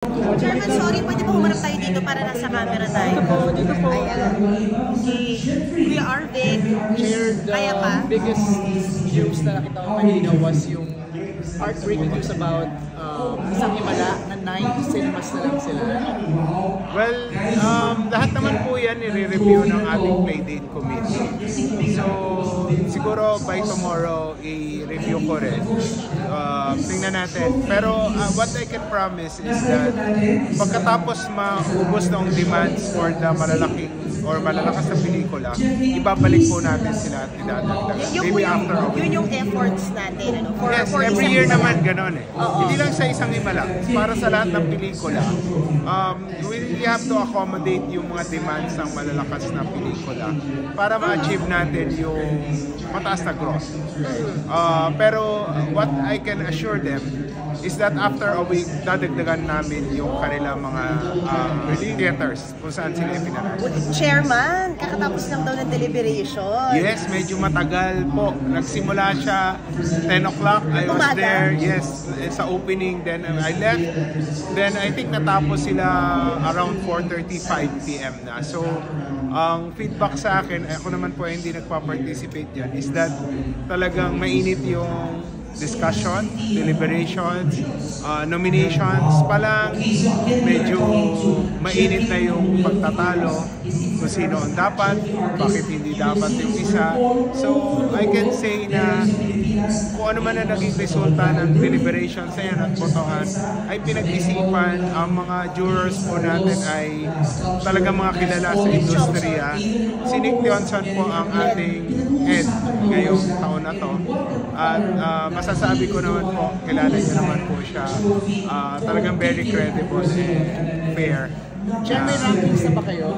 Chairman, sorry, pwede po humarap tayo dito para nasa camera tayo. Dito po. Okay. Kuya Arvin, kaya pa? Biggest news na nakita ko kanina was yung heartbreaking news about isang himala na 9 cinemas na lang sila. Well, lahat naman po yan i-review ng ating Playdate Committee. So, siguro by tomorrow, i-review ko rin. Tingnan natin. Pero what I can promise is that pagkatapos maubos ng demands for the malalaking or malalakas na pelikula, ibabalik po natin sila at idadagdagan. Maybe after a week. Yun yung efforts natin, ano? Yes, for every year naman ganon eh. Hindi lang sa isang himala. Para sa lahat ng pelikula, we really have to accommodate yung mga demands ng malalakas na pelikula para ma-achieve natin yung mataas na growth. Pero what I can assure them is that after a week, dadagdagan namin yung kanilang mga theaters kung saan sila ipinaraan. Chairman, kakatapos lang daw ng deliberation. Yes, medyo matagal po. Nagsimula siya 10 o'clock. I was there, yes, sa opening. Then I left. Then I think natapos sila around 4:35 p.m. na. So, ang feedback sa akin, ako naman po hindi nagpa-participate dyan, is that talagang mainit yung discussion, deliberations, nominations pa lang, medyo mainit na yung pagtatalo kung sino ang dapat, bakit hindi dapat yung isa. So, I can say na kung ano man na naging resulta ng deliberations na yan at botohan, ay pinag-isipan. Ang mga jurors po natin ay talagang mga kilala sa industriya. Si Nick Johnson po ang ating head ngayong taon na to. At masasabi ko naman po, kilala niyo naman po siya. Talagang very credible and fair. Chair, may rankings na ba kayo?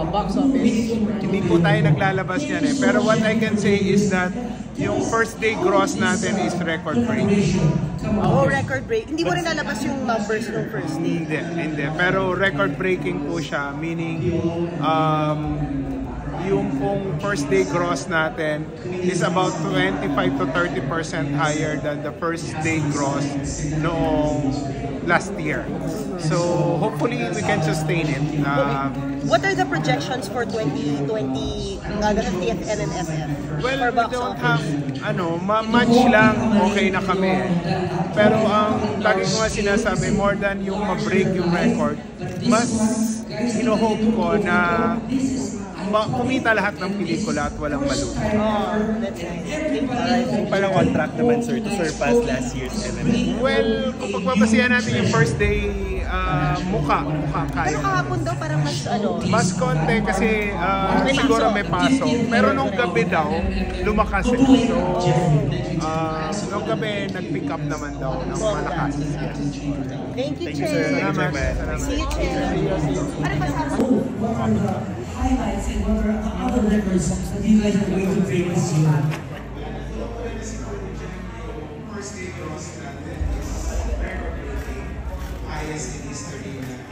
Box office? Hindi po tayo naglalabas yan eh. Pero what I can say is that yung first day gross natin is record breaking. Record break. Hindi mo rin lalabas yung numbers ng first day. Hindi. Pero record breaking po siya, meaning yung pong first day gross natin is about 25 to 30% higher than the first day gross noong last year. So hopefully we can sustain it. What are the projections for 2020 50th NNFF? Well, for we box don't office? have, match lang, okay na kami. Pero ang lagi ko nga sinasabi, more than yung ma-break yung record, mas ino-hope ko na kumita lahat ng pelikula at walang malugi. That's nice. Parang on track naman, sir, to surpass last year's MMA. Well, kung pagbabasihan natin yung first day, mukha kaya. Pero kahapon daw parang Mas konti kasi siguro may pasok. Pero nung gabi daw, lumakas eh. So, nung gabi, nag-pick up naman daw ng malakas. Thank you, Thank you, Chair. sir. Salamat. See you, Chair. Ano kasama? Highlights and what are the other records that you guys are going to break this year? First day gross natin is record-breaking, highest in history na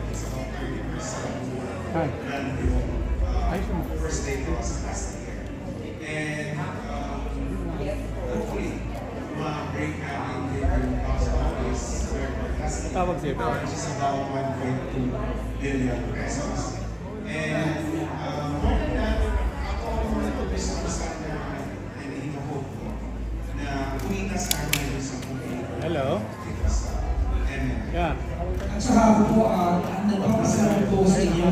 it's about 30% more than yung first day gross last year. And hopefully, ma-break natin yung box office record last year, which is about 1.2 billion pesos. And more than that, ako gusto ko sana and ino-hope ko na kumita sana yung sa pelikula. Hello? Yeah. At saka ako po, nagpapasalamat po sa inyo.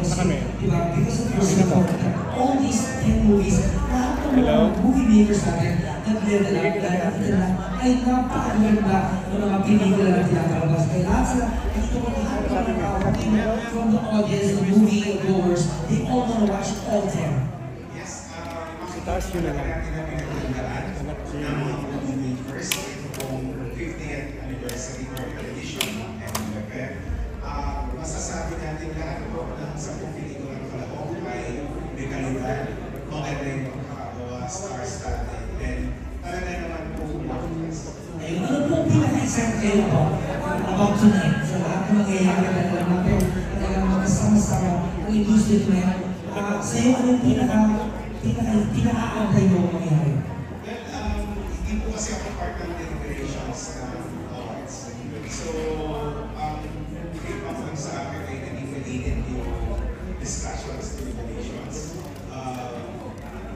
Diba? Because of your support, all these 10 movies, lahat ng mga movie makers natin, nag-level up dahil ay napakaganda ng mga pelikula na tinatalabas. Kaya lahat sila, ito ko lahat from the audience, the movie goers, they all want to watch all 10. Yes, Itaas yun na lang. first itong 50th anniversary of edition and masasabi natin lahat po ng sa pelikula ng kalahok ay may kalidad, maganda yung pagkakagawa, stars natin, and talaga naman po Ayun, ano po pinaka-excited kayo about tonight? Sa lahat ng mangyayari na alam natin, talagang magkasama-sama ang industry na yan. Sa'yo, ano yung pinaka-aantay mo mangyayari? hindi po kasi ako part ng deliberations ng awards. So, feedback lang sa akin ay nag-related yung discussions, deliberations.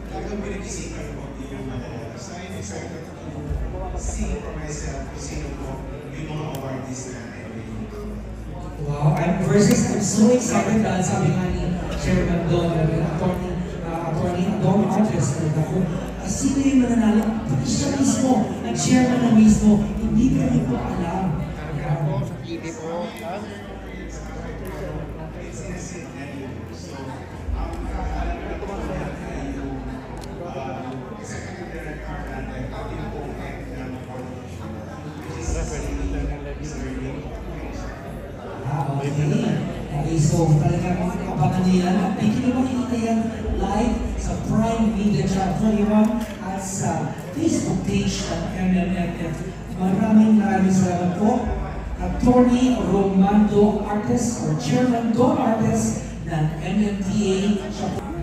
Talagang pinag-isipan ko yung so I'm excited to see for myself kung sino po yung mga awardees na Wow, I'm so excited dahil sabi nga ni Chairman Don, Attorney Don Artes, sino yung mananalo? Pati siya mismo, ang chairman na mismo, hindi ko rin po alam. Okay, so talagang abangan nila. Pwede nyo makikita yan live sa Prime Media Channel 21 at sa Facebook page ng MMFF. Maraming salamat po. Attorney Romando Artes or Chairman Don Artes ng MMTA.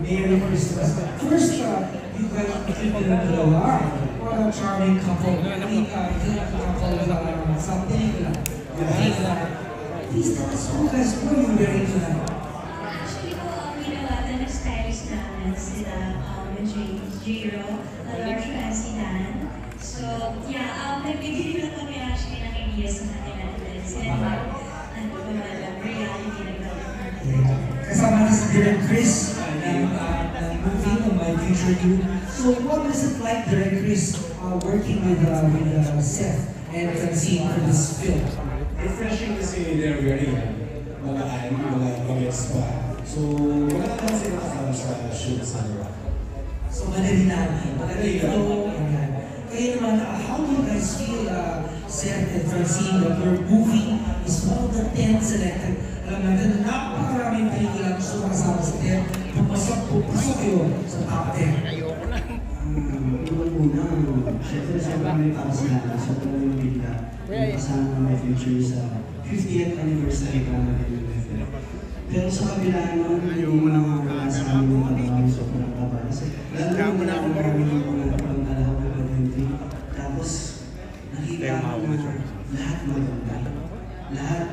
Merry Christmas. First, you guys are dalawa. What a charming couple. I mean, couple something. Please tell us who guys were you wearing tonight? Actually po, winawatan ng stylist namin sila Jiro, Larsho at si Dan. So, yeah, nagbigay lang kami actually ng idea sa kanila natin. And reality na gawin. Kasama na si Direk Chris ng movie on My Future You. So, what is it like, Direk Chris, working with Seth and Francine for this film? Refreshing kasi they're very mga comments pa. So, wala naman sila kasama sa shoot sa Rock. So, madalinaw. Kaya naman, how do you guys feel, Seth and Francine, that your movie is one of the 10 selected? Alam natin na napakaraming pelikula gusto makasama sa 10. Pumasok kayo sa top 10. Ayoko na. Unang-una, syempre may para sa natin. Sobrang yung bigla. Kasama My Future sa 50th anniversary pa natin yung FF. Pero sa kabila naman, hindi mo naman kasama yung katawan sobrang kaba. Kasi lalo na marami yung mga pagkalaw ng country. Tapos, nakita ko na lahat maganda. Lahat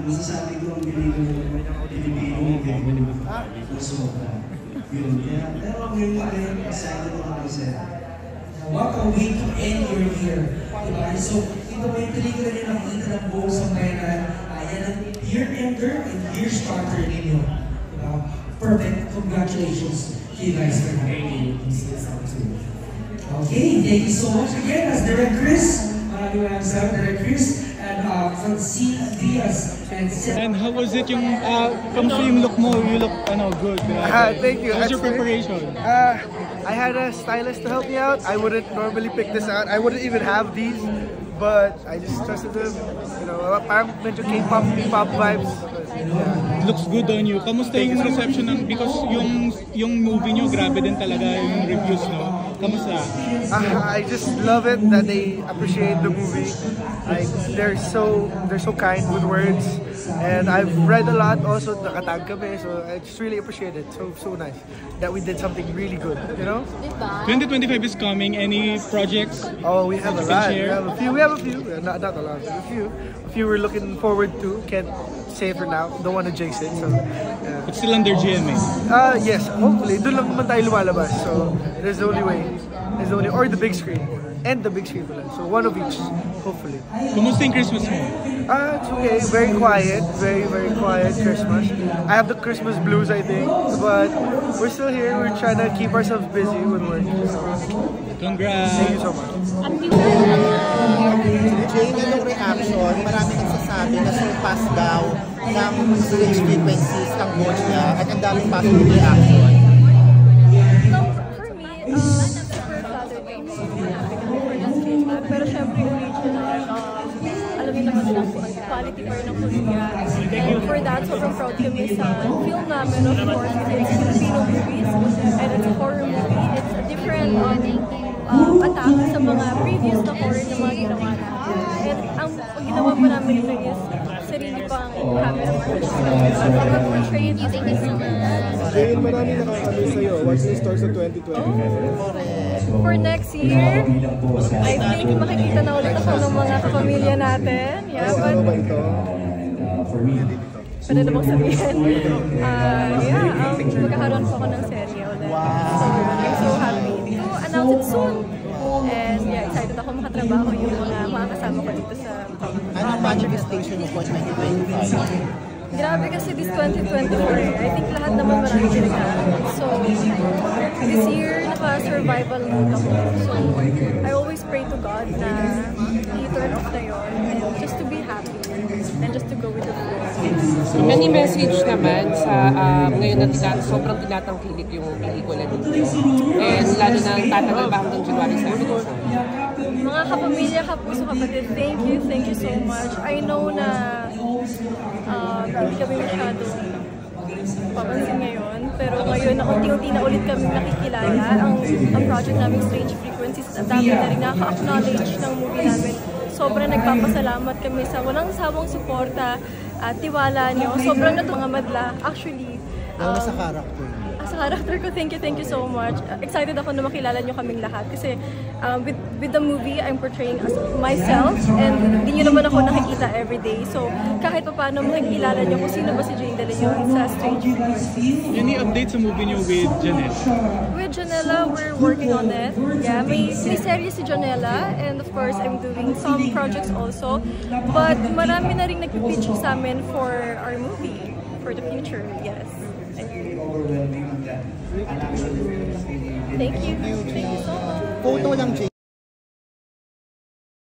masasabi ko ang Pilipino na sobra. Yun. Pero ngayon pa rin, excited ako kasi. What a way to end your year. Diba? So, ito ba yung pelikula niyo nakikita ng buong sambayanan? Ayan ang year ender and year starter ninyo. Diba? Perfect. Congratulations. You guys can Okay, thank you so much again as Direk Chris. Maraming salamat, Direk Chris. And Francine Diaz. And how was it yung kamusta yung look mo? You look good. Thank you. How's your preparation? I had a stylist to help me out. I wouldn't normally pick this out. I wouldn't even have these, but I just trusted them. You know, parang medyo K-pop vibes. It looks good on you. Kamusta yung reception ng, because yung movie nyo, grabe din talaga yung reviews, no? Kamusta? I just love it that they appreciate the movie. Like they're so kind with words, and I've read a lot also. Nakatag kami, so I just really appreciate it. So nice that we did something really good. You know. 2025 is coming. Any projects? Oh, we have a lot. We have a few. Not a lot. But a few we're looking forward to. Can't say for now. Don't want to jinx it. So. It's still under GMA. Yes. Hopefully, doon lang naman tayo lumalabas. So there's the only way. Or the big screen. And the big screen pala. So one of each, hopefully. Kumusta yung Christmas mo? It's okay. Very quiet. Very, very quiet Christmas. I have the Christmas blues, I think. But we're still here. We're trying to keep ourselves busy with work. Congrats! Thank you so much. Jane, anong reaction? Marami nagsasabi na surpass daw ng Village frequencies ang watch niya at ang daming positive reaction. Pero syempre yung regional, alam niyo naman nila ang quality pa rin ng kulina. For that, sobrang proud kami sa film namin, of course, kasi it's Filipino movies, and it's a horror movie. It's a different attack sa mga previous na horror na mga ginawa natin. And ang ginawa po namin ito is sarili pang camera para portray it. Thank you so much. Jane, marami nakakami sa'yo. What's in store sa 2025? for next year, I think makikita na ulit ako ng mga kapamilya natin. Yeah, but pwede na bang sabihin? Magkakaroon po ako ng serye ulit. So, I'm so happy to announce it soon. And yeah, excited ako makatrabaho yung mga makakasama ko dito sa Anong manifestation mo po 2025? Grabe kasi this 2024 I think lahat naman marami pinagdaanan. So, this year, naka-survival mode ako. So, I always pray to God na i-turn off na yun and just to be happy and just to go with the flow. Any message naman sa ngayon na sobrang tinatangkilik yung pelikula nito? And lalo na tatagal ba hanggang January 7? Mga kapamilya, kapuso, kapatid, thank you so much. I know na hindi kami masyadong papansin ngayon, pero ngayon na unti-unti na ulit kami nakikilala. Ang project namin, Strange Frequencies, ang dami na rin nakaka-acknowledge ng movie namin. Sobrang nagpapasalamat kami sa walang sawang suporta at tiwala nyo. Sobrang mga madla. Actually, sa character. Sa character ko, thank you so much. Excited ako na makilala nyo kaming lahat kasi with the movie, I'm portraying as myself and hindi nyo naman ako nakikita everyday. So, kahit pa paano makikilala nyo kung sino ba si Jane De Leon sa Strange Frequencies. Any updates sa movie nyo with Janelle? With Janella, we're working on it. Yeah, may serye si Janella and of course, I'm doing some projects also. But marami na rin nagpipitch sa amin for our movie, for the future, yes. Thank you so much. Photo lang, Jane.